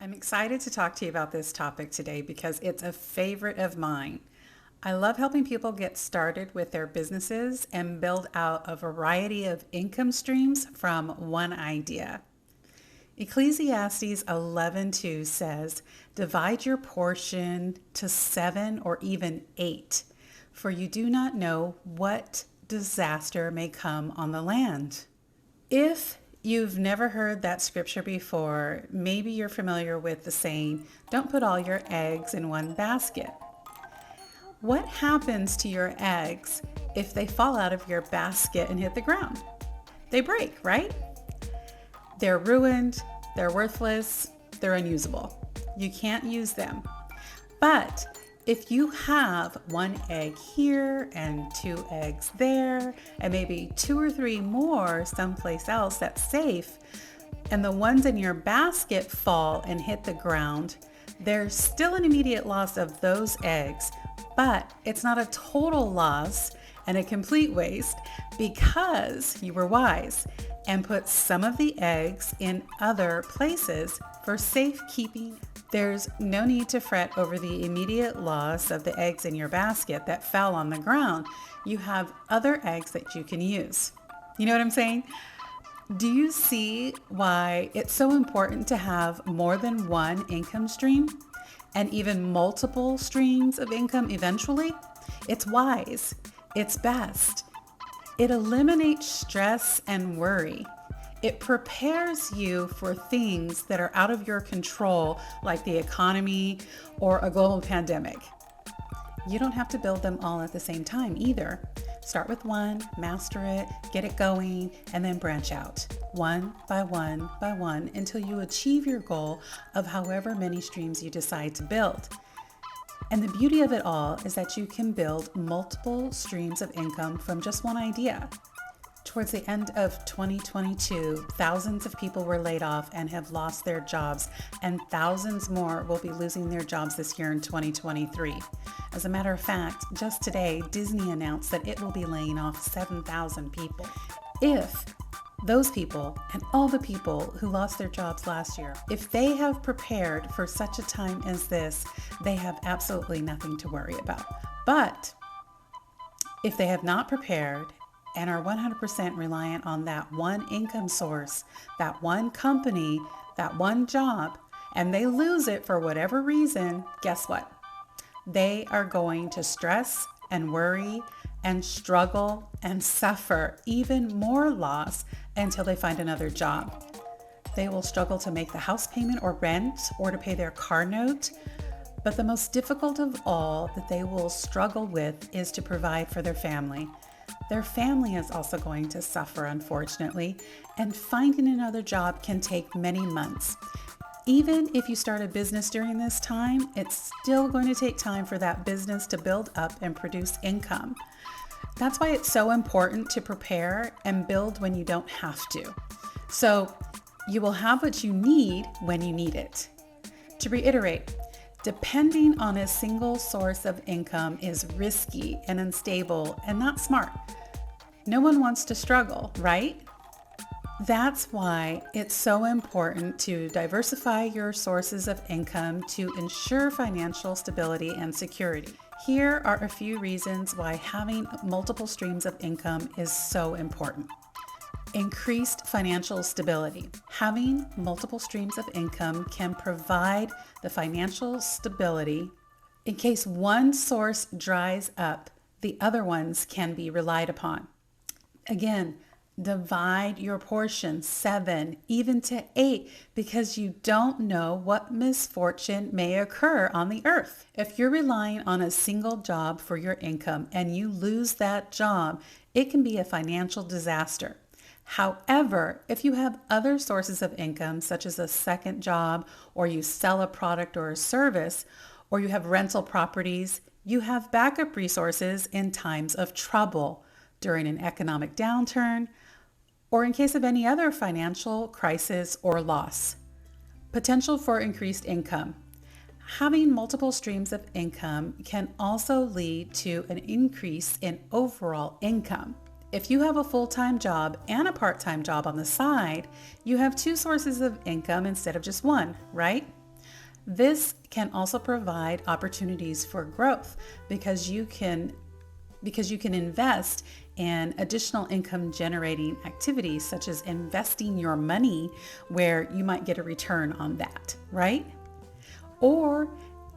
I'm excited to talk to you about this topic today because it's a favorite of mine. I love helping people get started with their businesses and build out a variety of income streams from one idea. Ecclesiastes 11:2 says, "Divide your portion to 7 or even 8, for you do not know what disaster may come on the land." If you've never heard that scripture before, maybe you're familiar with the saying, "Don't put all your eggs in one basket." What happens to your eggs if they fall out of your basket and hit the ground? They break, right? They're ruined, they're worthless, they're unusable. You can't use them. But if you have one egg here and two eggs there, and maybe two or three more someplace else that's safe, and the ones in your basket fall and hit the ground, there's still an immediate loss of those eggs, but it's not a total loss and a complete waste because you were wise and put some of the eggs in other places for safekeeping. There's no need to fret over the immediate loss of the eggs in your basket that fell on the ground. You have other eggs that you can use. You know what I'm saying? Do you see why it's so important to have more than one income stream and even multiple streams of income eventually? It's wise. It's best. It eliminates stress and worry. It prepares you for things that are out of your control, like the economy or a global pandemic. You don't have to build them all at the same time either. Start with one, master it, get it going, and then branch out one by one until you achieve your goal of however many streams you decide to build. And the beauty of it all is that you can build multiple streams of income from just one idea. Towards the end of 2022, thousands of people were laid off and have lost their jobs, and thousands more will be losing their jobs this year in 2023. As a matter of fact, just today, Disney announced that it will be laying off 7,000 people. If those people and all the people who lost their jobs last year, if they have prepared for such a time as this, they have absolutely nothing to worry about. But if they have not prepared and are 100% reliant on that one income source, that one company, that one job, and they lose it for whatever reason, guess what? They are going to stress and worry and struggle and suffer even more loss until they find another job. They will struggle to make the house payment or rent or to pay their car note. But the most difficult of all that they will struggle with is to provide for their family. Their family is also going to suffer, unfortunately, and finding another job can take many months. Even if you start a business during this time, it's still going to take time for that business to build up and produce income. That's why it's so important to prepare and build when you don't have to. So you will have what you need when you need it. To reiterate, depending on a single source of income is risky and unstable and not smart. No one wants to struggle, right? That's why it's so important to diversify your sources of income to ensure financial stability and security. Here are a few reasons why having multiple streams of income is so important. Increased financial stability. Having multiple streams of income can provide the financial stability in case one source dries up, the other ones can be relied upon. Again, divide your portion 7, even to 8, because you don't know what misfortune may occur on the earth. If you're relying on a single job for your income and you lose that job, it can be a financial disaster. However, if you have other sources of income, such as a second job, or you sell a product or a service, or you have rental properties, you have backup resources in times of trouble, during an economic downturn, or in case of any other financial crisis or loss. Potential for increased income. Having multiple streams of income can also lead to an increase in overall income. If you have a full-time job and a part-time job on the side, you have 2 sources of income instead of just one, right? This can also provide opportunities for growth because you can invest in additional income generating activities such as investing your money where you might get a return on that, right? Or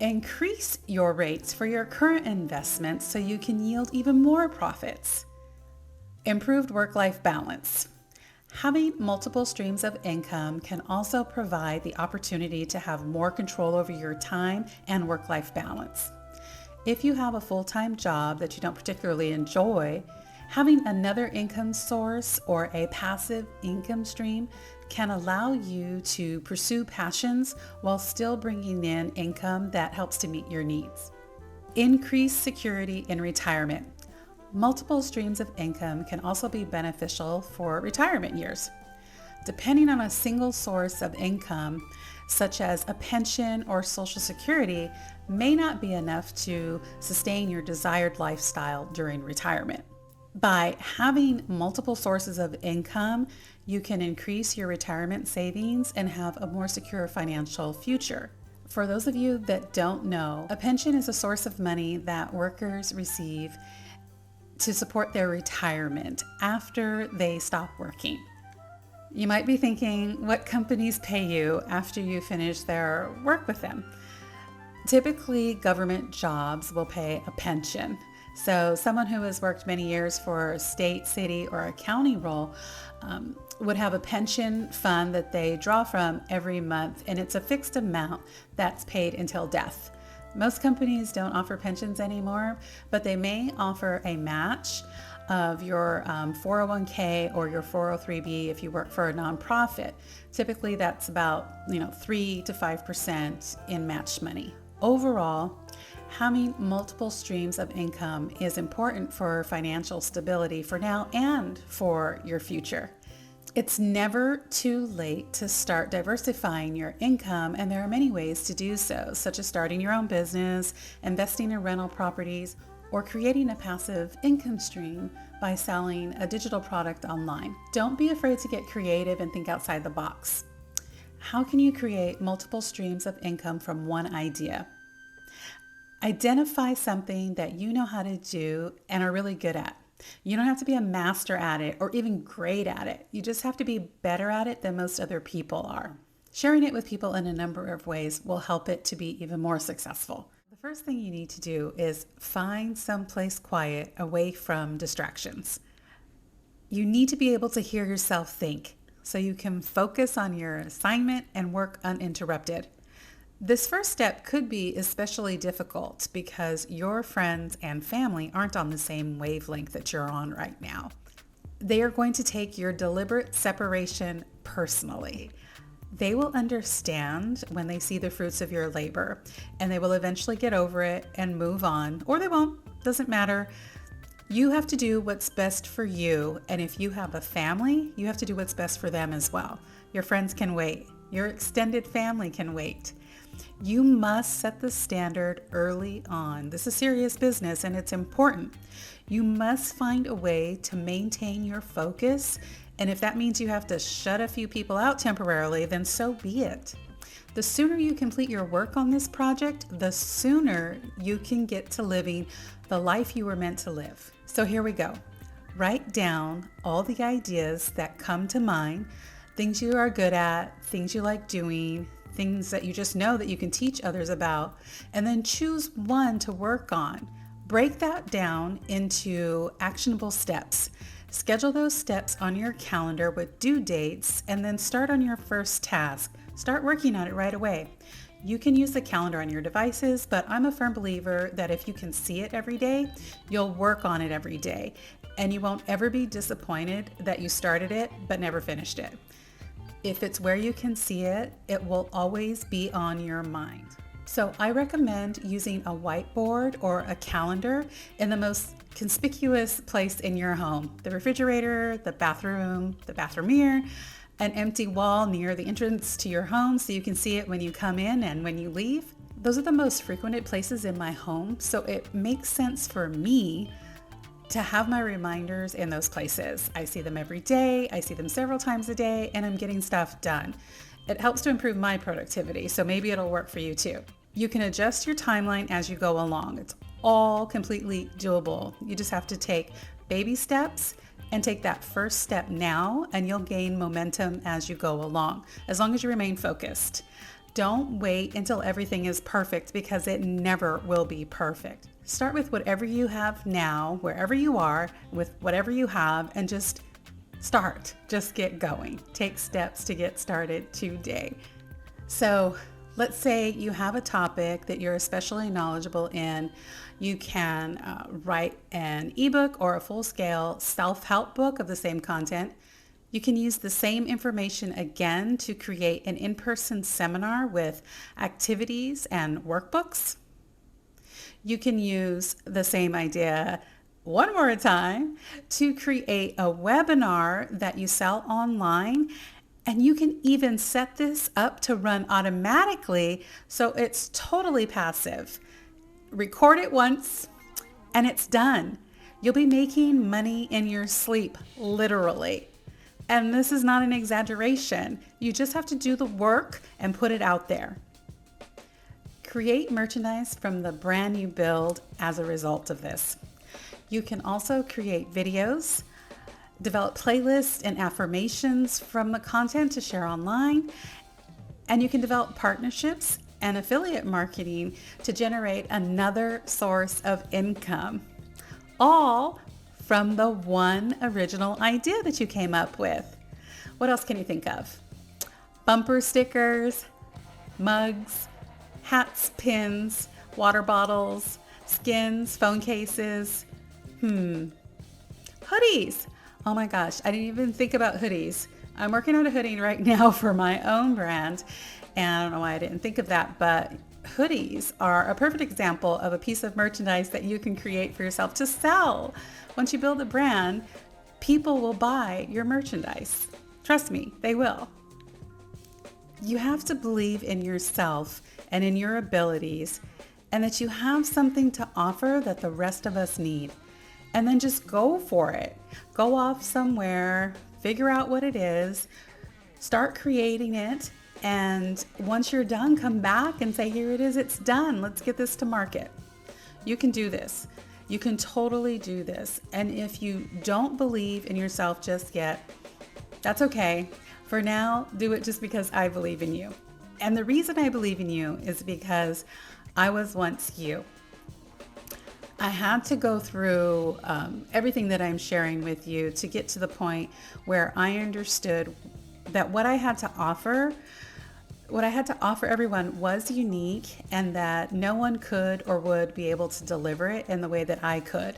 increase your rates for your current investments so you can yield even more profits. Improved work-life balance. Having multiple streams of income can also provide the opportunity to have more control over your time and work-life balance. If you have a full-time job that you don't particularly enjoy, having another income source or a passive income stream can allow you to pursue passions while still bringing in income that helps to meet your needs. Increase security in retirement. Multiple streams of income can also be beneficial for retirement years. Depending on a single source of income, such as a pension or Social Security, may not be enough to sustain your desired lifestyle during retirement. By having multiple sources of income, you can increase your retirement savings and have a more secure financial future. For those of you that don't know, a pension is a source of money that workers receive to support their retirement after they stop working. You might be thinking, what companies pay you after you finish their work with them? Typically, government jobs will pay a pension. So someone who has worked many years for a state, city, or a county role would have a pension fund that they draw from every month, and it's a fixed amount that's paid until death. Most companies don't offer pensions anymore, but they may offer a match of your 401k or your 403b if you work for a nonprofit. Typically that's about 3 to 5% in match money. Overall, having multiple streams of income is important for financial stability for now and for your future. It's never too late to start diversifying your income, and there are many ways to do so, such as starting your own business, investing in rental properties, or creating a passive income stream by selling a digital product online. Don't be afraid to get creative and think outside the box. How can you create multiple streams of income from one idea? Identify something that you know how to do and are really good at. You don't have to be a master at it or even great at it. You just have to be better at it than most other people are. Sharing it with people in a number of ways will help it to be even more successful. The first thing you need to do is find someplace quiet away from distractions. You need to be able to hear yourself think so you can focus on your assignment and work uninterrupted. This first step could be especially difficult because your friends and family aren't on the same wavelength that you're on right now. They are going to take your deliberate separation personally. They will understand when they see the fruits of your labor, and they will eventually get over it and move on, or they won't, doesn't matter. You have to do what's best for you, and if you have a family, you have to do what's best for them as well. Your friends can wait. Your extended family can wait. You must set the standard early on. This is serious business and it's important. You must find a way to maintain your focus, and if that means you have to shut a few people out temporarily, then so be it. The sooner you complete your work on this project, the sooner you can get to living the life you were meant to live. So here we go. Write down all the ideas that come to mind, things you are good at, things you like doing, things that you just know that you can teach others about, and then choose one to work on. Break that down into actionable steps. Schedule those steps on your calendar with due dates, and then start on your first task. Start working on it right away. You can use the calendar on your devices, but I'm a firm believer that if you can see it every day, you'll work on it every day, and you won't ever be disappointed that you started it but never finished it. If it's where you can see it, it will always be on your mind. So I recommend using a whiteboard or a calendar in the most conspicuous place in your home: the refrigerator, the bathroom mirror, an empty wall near the entrance to your home so you can see it when you come in and when you leave. Those are the most frequented places in my home, so it makes sense for me to have my reminders in those places. I see them every day, I see them several times a day, and I'm getting stuff done. It helps to improve my productivity, so maybe it'll work for you too. You can adjust your timeline as you go along. It's all completely doable. You just have to take baby steps and take that first step now, and you'll gain momentum as you go along, as long as you remain focused. Don't wait until everything is perfect, because it never will be perfect. Start with whatever you have now, wherever you are, with whatever you have, and just start. Just get going. Take steps to get started today. So let's say you have a topic that you're especially knowledgeable in. You can write an ebook or a full-scale self-help book of the same content. You can use the same information again to create an in-person seminar with activities and workbooks. You can use the same idea one more time to create a webinar that you sell online. And you can even set this up to run automatically, so it's totally passive. Record it once and it's done. You'll be making money in your sleep, literally. And this is not an exaggeration. You just have to do the work and put it out there. Create merchandise from the brand you build as a result of this. You can also create videos, develop playlists and affirmations from the content to share online, and you can develop partnerships and affiliate marketing to generate another source of income, all from the one original idea that you came up with. What else can you think of? Bumper stickers, mugs, hats, pins, water bottles, skins, phone cases, hoodies. Oh my gosh, I didn't even think about hoodies. I'm working on a hoodie right now for my own brand, and I don't know why I didn't think of that, but hoodies are a perfect example of a piece of merchandise that you can create for yourself to sell. Once you build a brand, people will buy your merchandise. Trust me, they will. You have to believe in yourself and in your abilities, and that you have something to offer that the rest of us need. And then just go for it. Go off somewhere, figure out what it is, start creating it, and once you're done, come back and say, here it is, it's done. Let's get this to market. You can do this. You can totally do this. And if you don't believe in yourself just yet, that's okay. For now, do it just because I believe in you. And the reason I believe in you is because I was once you. I had to go through everything that I'm sharing with you to get to the point where I understood that what I had to offer everyone was unique, and that no one could or would be able to deliver it in the way that I could.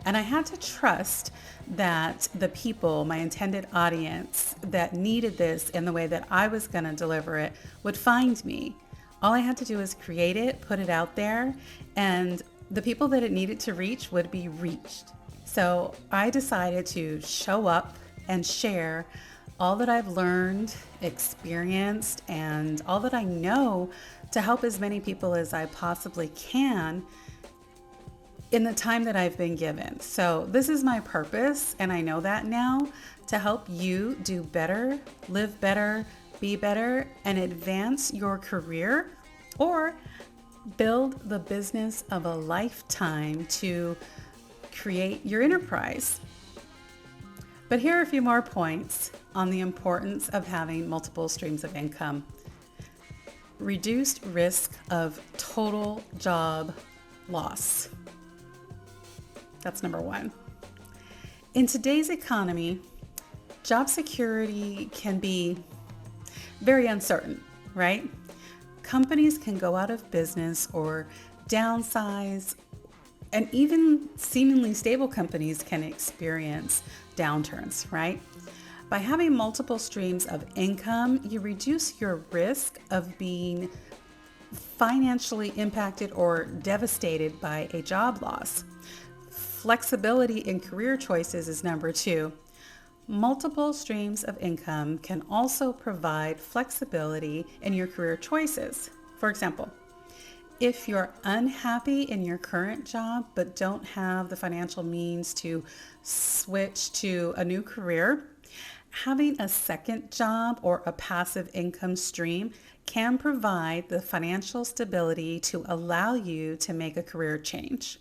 And I had to trust that the people, my intended audience that needed this in the way that I was going to deliver it, would find me. All I had to do was create it, put it out there, and the people that it needed to reach would be reached. So I decided to show up and share all that I've learned, experienced, and all that I know to help as many people as I possibly can in the time that I've been given. So this is my purpose, and I know that now, to help you do better, live better, be better, and advance your career, or build the business of a lifetime to create your enterprise. But here are a few more points on the importance of having multiple streams of income. Reduced risk of total job loss. That's number one. In today's economy, job security can be very uncertain, right? Companies can go out of business or downsize, and even seemingly stable companies can experience downturns, right? By having multiple streams of income, you reduce your risk of being financially impacted or devastated by a job loss. Flexibility in career choices is number two. Multiple streams of income can also provide flexibility in your career choices. For example, if you're unhappy in your current job but don't have the financial means to switch to a new career, Having a second job or a passive income stream can provide the financial stability to allow you to make a career change.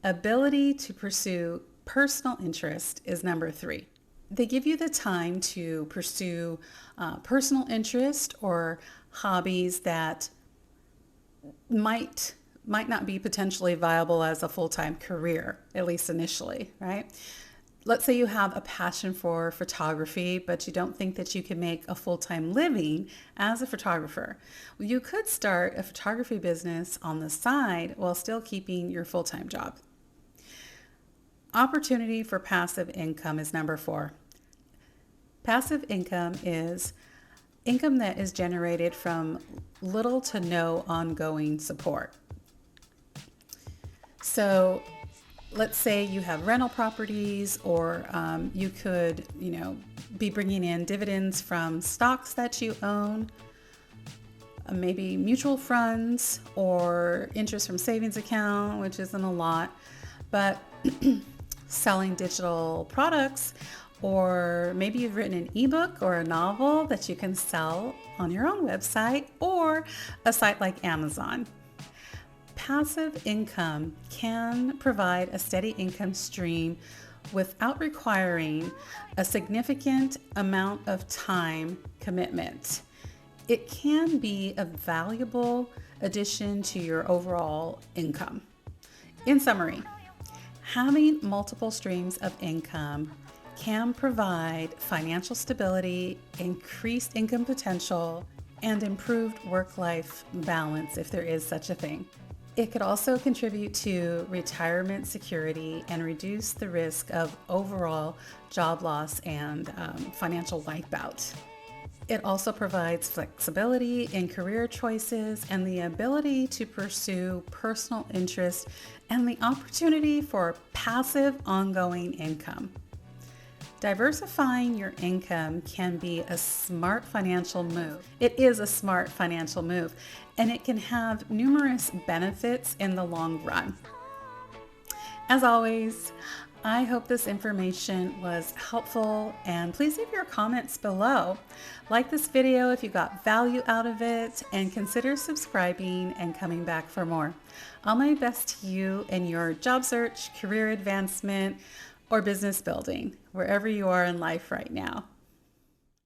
Ability to pursue personal interest is number 3. They give you the time to pursue personal interest or hobbies that might not be potentially viable as a full-time career, at least initially, right? Let's say you have a passion for photography, but you don't think that you can make a full-time living as a photographer. Well, you could start a photography business on the side while still keeping your full-time job. Opportunity for passive income is number 4. Passive income is income that is generated from little to no ongoing support. So let's say you have rental properties, or you could, be bringing in dividends from stocks that you own, maybe mutual funds, or interest from savings account, which isn't a lot, but selling digital products, or maybe you've written an ebook or a novel that you can sell on your own website or a site like Amazon. Passive income can provide a steady income stream without requiring a significant amount of time commitment. It can be a valuable addition to your overall income. In summary, having multiple streams of income can provide financial stability, increased income potential, and improved work-life balance if there is such a thing. It could also contribute to retirement security and reduce the risk of overall job loss and financial wipeout. It also provides flexibility in career choices and the ability to pursue personal interest and the opportunity for passive ongoing income. Diversifying your income can be a smart financial move. It is a smart financial move, and it can have numerous benefits in the long run. As always, I hope this information was helpful, and please leave your comments below. Like this video if you got value out of it, and consider subscribing and coming back for more. All my best to you in your job search, career advancement, or business building, wherever you are in life right now.